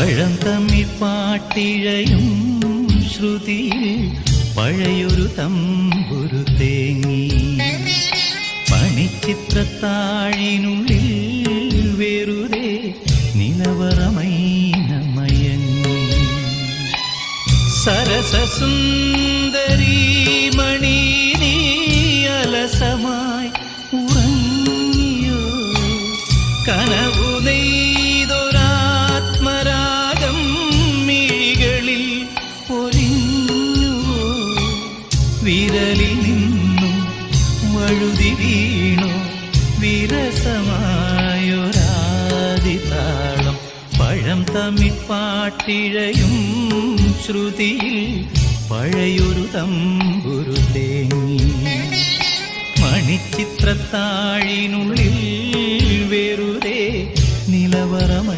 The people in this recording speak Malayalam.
പഴം തമ്മിൽ പാട്ടിഴയും ശ്രുതിയിൽ പഴയൊരു തമ്പുരു തേങ്ങി. പണിച്ചിത്രത്താഴിനുള്ളിൽ വെറുതെ നിലവറമൈനമയങ്ങി. സരസസുന്ദരീ മണി നീ അലസമായി ഉറങ്ങിയോ? കനവു നെയ്തൊരാത്മരാഗം മിഴികളിൽ പൊലിഞ്ഞുവോ? വിരലിൽ നിന്നും വഴുതി വീണോ വിരസമായൊരാദിതാളം? പഴം തമ്മിൽ പാട്ടിഴയും ശ്രുതിയിൽ പഴയൊരു തമ്പുരു തേങ്ങി. മണിച്ചിത്രത്താഴിനുള്ളിൽ വെറുതെ നിലവറമ